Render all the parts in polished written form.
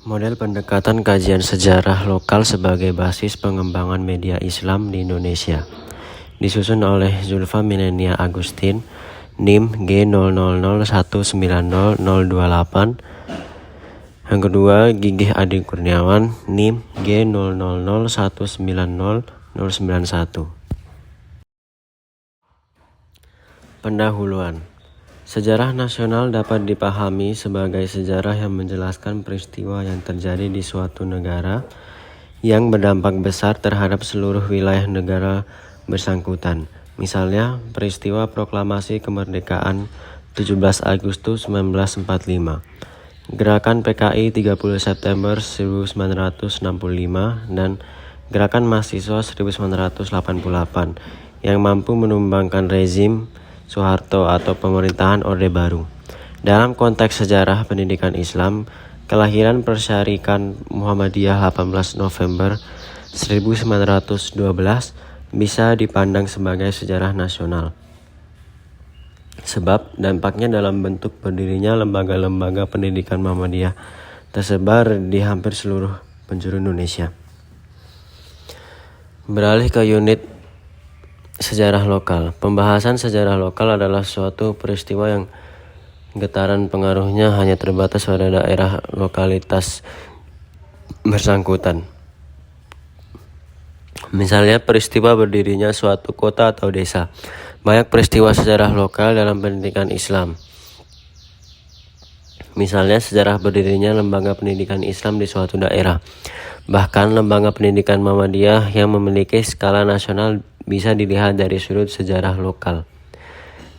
Model pendekatan kajian sejarah lokal sebagai basis pengembangan media Islam di Indonesia. Disusun oleh Zulfa Milenia Agustin, NIM G0001900028. Yang kedua, Gigih Adi Kurniawan, NIM G0001900091. Pendahuluan. Sejarah nasional dapat dipahami sebagai sejarah yang menjelaskan peristiwa yang terjadi di suatu negara yang berdampak besar terhadap seluruh wilayah negara bersangkutan. Misalnya, peristiwa proklamasi kemerdekaan 17 Agustus 1945, Gerakan PKI 30 September 1965, dan Gerakan Mahasiswa 1988 yang mampu menumbangkan rezim Soeharto atau pemerintahan Orde Baru. Dalam konteks sejarah pendidikan Islam, kelahiran Persyarikan Muhammadiyah 18 November 1912 bisa dipandang sebagai sejarah nasional. Sebab dampaknya dalam bentuk berdirinya lembaga-lembaga pendidikan Muhammadiyah tersebar di hampir seluruh penjuru Indonesia. Beralih ke unit sejarah lokal. Pembahasan sejarah lokal adalah suatu peristiwa yang getaran pengaruhnya hanya terbatas pada daerah lokalitas bersangkutan. Misalnya peristiwa berdirinya suatu kota atau desa. Banyak peristiwa sejarah lokal dalam pendidikan Islam. Misalnya sejarah berdirinya lembaga pendidikan Islam di suatu daerah. Bahkan lembaga pendidikan Muhammadiyah yang memiliki skala nasional bisa dilihat dari sudut sejarah lokal.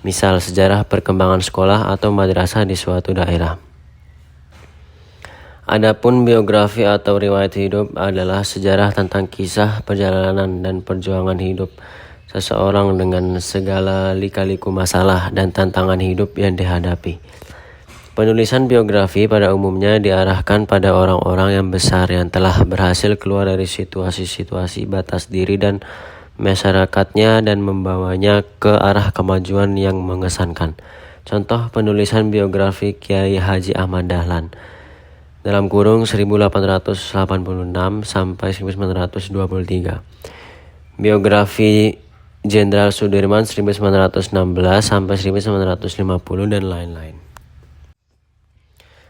Misal sejarah perkembangan sekolah atau madrasah di suatu daerah. Adapun biografi atau riwayat hidup adalah sejarah tentang kisah perjalanan dan perjuangan hidup seseorang dengan segala lika-liku masalah dan tantangan hidup yang dihadapi. Penulisan biografi pada umumnya diarahkan pada orang-orang yang besar yang telah berhasil keluar dari situasi-situasi batas diri dan masyarakatnya dan membawanya ke arah kemajuan yang mengesankan. Contoh penulisan biografi Kiai Haji Ahmad Dahlan dalam kurung 1886 sampai 1923. Biografi Jenderal Sudirman 1916 sampai 1950 dan lain-lain.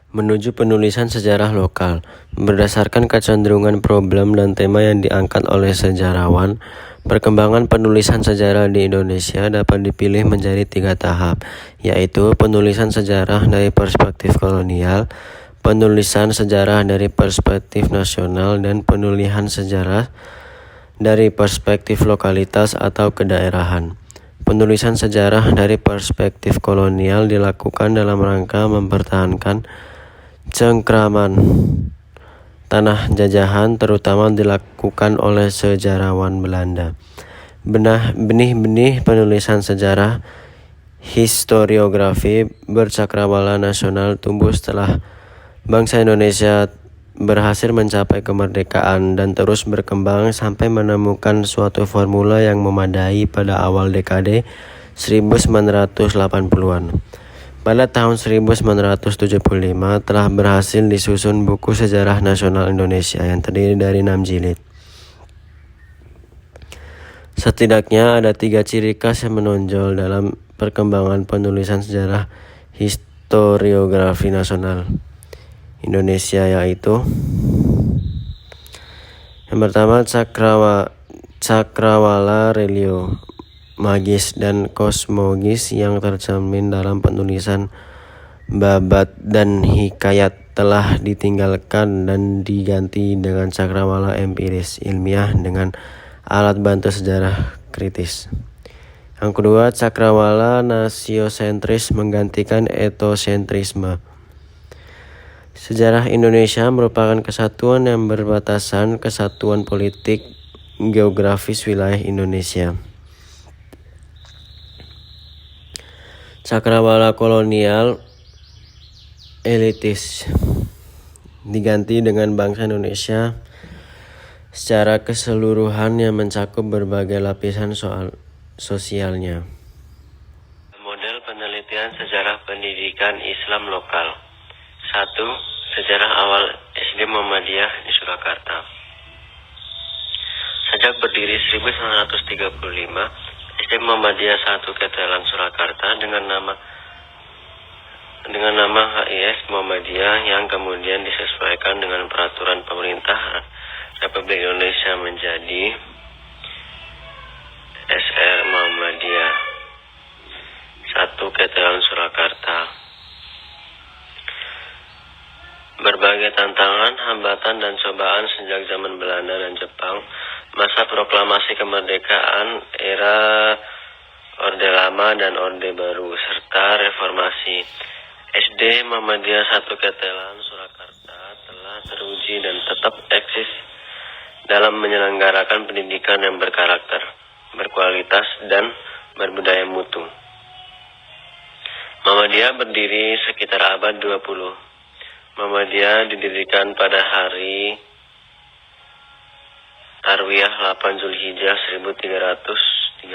Menuju penulisan sejarah lokal. Berdasarkan kecenderungan problem dan tema yang diangkat oleh sejarawan, perkembangan penulisan sejarah di Indonesia dapat dipilih menjadi 3 tahap, yaitu penulisan sejarah dari perspektif kolonial, penulisan sejarah dari perspektif nasional, dan penulisan sejarah dari perspektif lokalitas atau kedaerahan. Penulisan sejarah dari perspektif kolonial dilakukan dalam rangka mempertahankan cengkraman tanah jajahan, terutama dilakukan oleh sejarawan Belanda. Benih-benih penulisan sejarah historiografi bercakrawala nasional tumbuh setelah bangsa Indonesia berhasil mencapai kemerdekaan dan terus berkembang sampai menemukan suatu formula yang memadai pada awal dekade 1980-an. Pada tahun 1975 telah berhasil disusun buku Sejarah Nasional Indonesia yang terdiri dari 6 jilid. Setidaknya ada 3 ciri khas yang menonjol dalam perkembangan penulisan sejarah historiografi nasional Indonesia, yaitu yang pertama cakrawala relio magis dan kosmogis yang tercermin dalam penulisan babat dan hikayat telah ditinggalkan dan diganti dengan cakrawala empiris ilmiah dengan alat bantu sejarah kritis. Yang kedua, cakrawala nasiosentris menggantikan etosentrisme. Sejarah Indonesia merupakan kesatuan yang berbatasan kesatuan politik geografis wilayah Indonesia. Cakrawala kolonial elitis diganti dengan bangsa Indonesia secara keseluruhan yang mencakup berbagai lapisan soal sosialnya. Model penelitian sejarah pendidikan Islam lokal. 1. Sejarah awal SD Muhammadiyah di Surakarta. Sejak berdiri 1935, SD Muhammadiyah 1 Ketelan Surakarta dengan nama HIS Muhammadiyah yang kemudian disesuaikan dengan peraturan pemerintah Republik Indonesia menjadi SR Muhammadiyah 1 Ketelan Surakarta. Berbagai tantangan, hambatan, dan cobaan sejak zaman Belanda dan Jepang, masa proklamasi kemerdekaan, era Orde Lama dan Orde Baru, serta reformasi, SD Muhammadiyah 1 Ketelan Surakarta telah teruji dan tetap eksis dalam menyelenggarakan pendidikan yang berkarakter, berkualitas, dan berbudaya mutu. Muhammadiyah berdiri sekitar abad 20. Muhammadiyah didirikan pada hari Tarwiyah 8 Zulhijjah 1330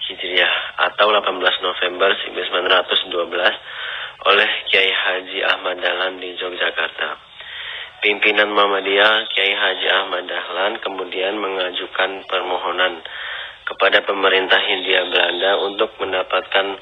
Hijriah atau 18 November 1912 oleh Kiai Haji Ahmad Dahlan di Yogyakarta. Pimpinan Muhammadiyah Kiai Haji Ahmad Dahlan kemudian mengajukan permohonan kepada pemerintah Hindia Belanda untuk mendapatkan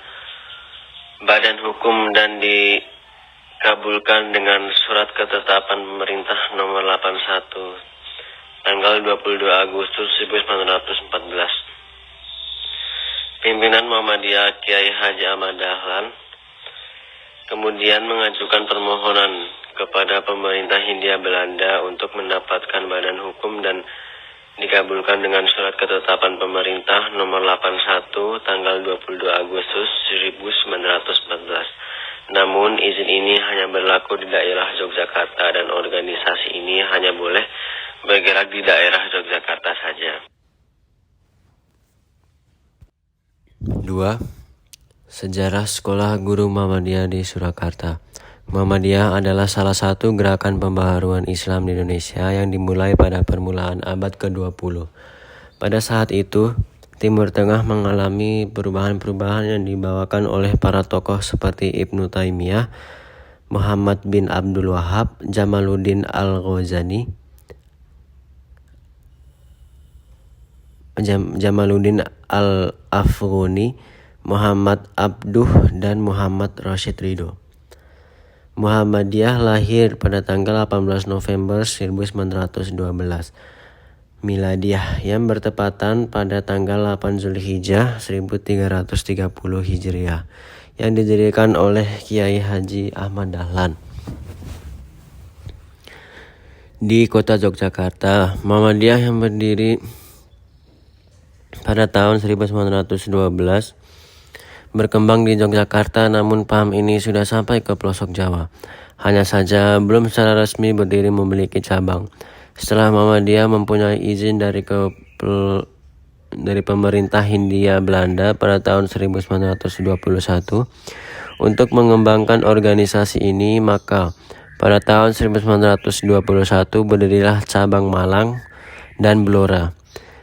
badan hukum dan dikabulkan dengan surat ketetapan pemerintah nomor 81 tanggal 22 Agustus 1914. Pimpinan Muhammadiyah Kiai Haji Ahmad Dahlan kemudian mengajukan permohonan kepada pemerintah Hindia Belanda untuk mendapatkan badan hukum dan dikabulkan dengan surat ketetapan pemerintah nomor 81 tanggal 22 Agustus 1914. Namun izin ini hanya berlaku di daerah Yogyakarta dan organisasi ini hanya boleh bergerak di daerah Yogyakarta saja. 2. Sejarah Sekolah Guru Muhammadiyah di Surakarta. Muhammadiyah adalah salah satu gerakan pembaharuan Islam di Indonesia yang dimulai pada permulaan abad ke-20. Pada saat itu, Timur Tengah mengalami perubahan-perubahan yang dibawakan oleh para tokoh seperti Ibnu Taimiyah, Muhammad bin Abdul Wahab, Jamaluddin Al-Ghazali, Jamaluddin Al-Afghani, Muhammad Abduh, dan Muhammad Rashid Ridho. Muhammadiyah lahir pada tanggal 18 November 1912 Miladiyah yang bertepatan pada tanggal 8 Zulhijjah 1330 Hijriah yang didirikan oleh Kiai Haji Ahmad Dahlan. Di kota Yogyakarta, Muhammadiyah yang berdiri pada tahun 1912 berkembang di Yogyakarta, namun paham ini sudah sampai ke pelosok Jawa. Hanya saja belum secara resmi berdiri memiliki cabang. Setelah Muhammadiyah mempunyai izin dari pemerintah Hindia Belanda pada tahun 1921 untuk mengembangkan organisasi ini, maka pada tahun 1921 berdirilah cabang Malang dan Blora,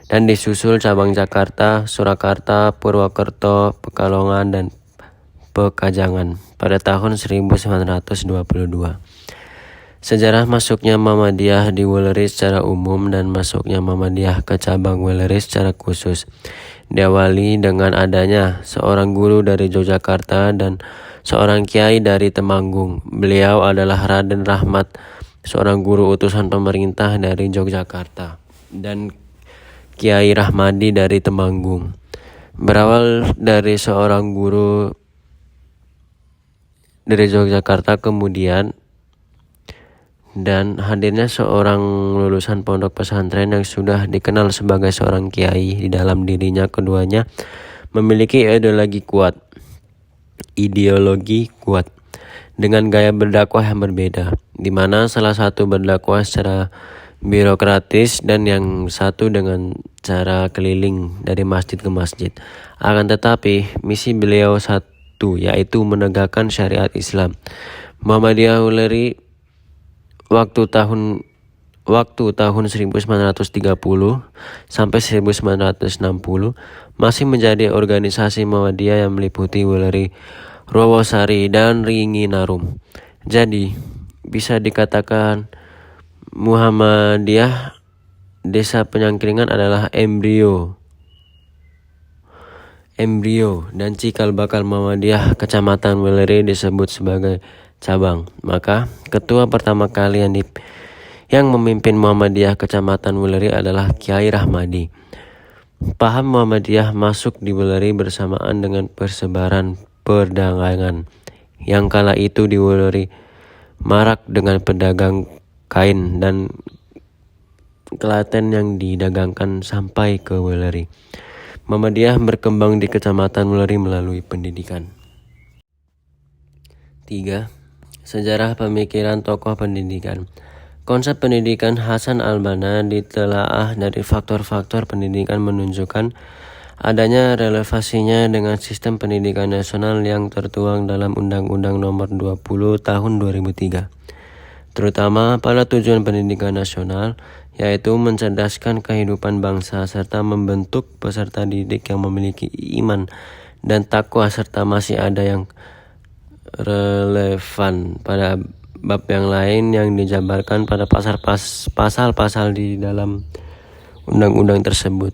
dan disusul cabang Jakarta, Surakarta, Purwokerto, Pekalongan, dan Pekajangan pada tahun 1922. Sejarah masuknya Muhammadiyah di Wuleri secara umum dan masuknya Muhammadiyah ke cabang Wuleri secara khusus diawali dengan adanya seorang guru dari Yogyakarta dan seorang kiai dari Temanggung. Beliau adalah Raden Rahmat, seorang guru utusan pemerintah dari Yogyakarta, dan Kiai Rahmadi dari Temanggung. Berawal dari seorang guru dari Yogyakarta kemudian dan hadirnya seorang lulusan pondok pesantren yang sudah dikenal sebagai seorang kiai. Di dalam dirinya keduanya memiliki ideologi kuat dengan gaya berdakwah yang berbeda, di mana salah satu berdakwah secara birokratis dan yang satu dengan cara keliling dari masjid ke masjid. Akan tetapi misi beliau satu, yaitu menegakkan syariat Islam. Muhammadiyah Wuleri waktu tahun 1930 sampai 1960 masih menjadi organisasi Muhammadiyah yang meliputi Wuleri, Rawasari, dan Ringinarum. Jadi bisa dikatakan Muhammadiyah Desa Penyangkringan adalah embrio dan cikal bakal Muhammadiyah Kecamatan Weleri disebut sebagai cabang. Maka ketua pertama kali yang memimpin Muhammadiyah Kecamatan Weleri adalah Kiai Rahmadi. Paham Muhammadiyah masuk di Weleri bersamaan dengan persebaran perdagangan yang kala itu di Weleri marak dengan pedagang kain dan Klaten yang didagangkan sampai ke Weleri. Muhammadiyah berkembang di Kecamatan Weleri melalui pendidikan. 3. Sejarah pemikiran tokoh pendidikan. Konsep pendidikan Hasan al-Banna ditelaah dari faktor-faktor pendidikan menunjukkan adanya relevansinya dengan sistem pendidikan nasional yang tertuang dalam Undang-Undang Nomor 20 Tahun 2003. Terutama pada tujuan pendidikan nasional, yaitu mencerdaskan kehidupan bangsa serta membentuk peserta didik yang memiliki iman dan takwa serta masih ada yang relevan pada bab yang lain yang dijabarkan pada pasal-pasal di dalam undang-undang tersebut.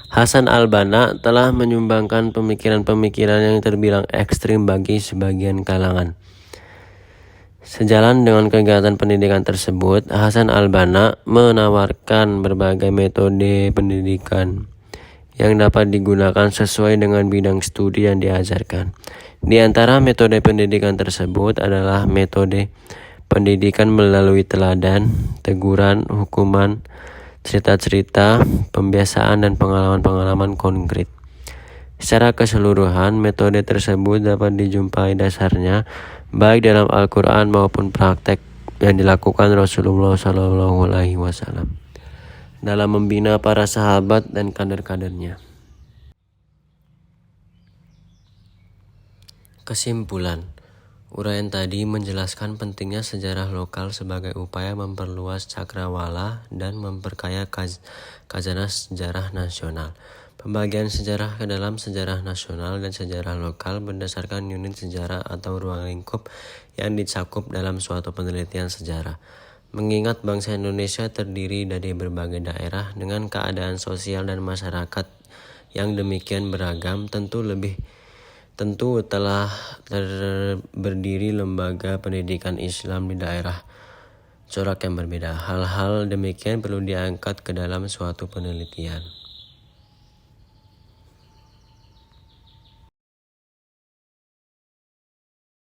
Hasan al-Banna telah menyumbangkan pemikiran-pemikiran yang terbilang ekstrim bagi sebagian kalangan. Sejalan dengan kegiatan pendidikan tersebut, Hasan al-Banna menawarkan berbagai metode pendidikan yang dapat digunakan sesuai dengan bidang studi yang diajarkan. Di antara metode pendidikan tersebut adalah metode pendidikan melalui teladan, teguran, hukuman, cerita-cerita, pembiasaan, dan pengalaman-pengalaman konkret. Secara keseluruhan, metode tersebut dapat dijumpai dasarnya baik dalam Al-Quran maupun praktek yang dilakukan Rasulullah SAW dalam membina para sahabat dan kader-kadernya. Kesimpulan, uraian tadi menjelaskan pentingnya sejarah lokal sebagai upaya memperluas cakrawala dan memperkaya khazanah sejarah nasional. Pembagian sejarah ke dalam sejarah nasional dan sejarah lokal berdasarkan unit sejarah atau ruang lingkup yang dicakup dalam suatu penelitian sejarah. Mengingat bangsa Indonesia terdiri dari berbagai daerah dengan keadaan sosial dan masyarakat yang demikian beragam, tentu telah berdiri lembaga pendidikan Islam di daerah corak yang berbeda. Hal-hal demikian perlu diangkat ke dalam suatu penelitian.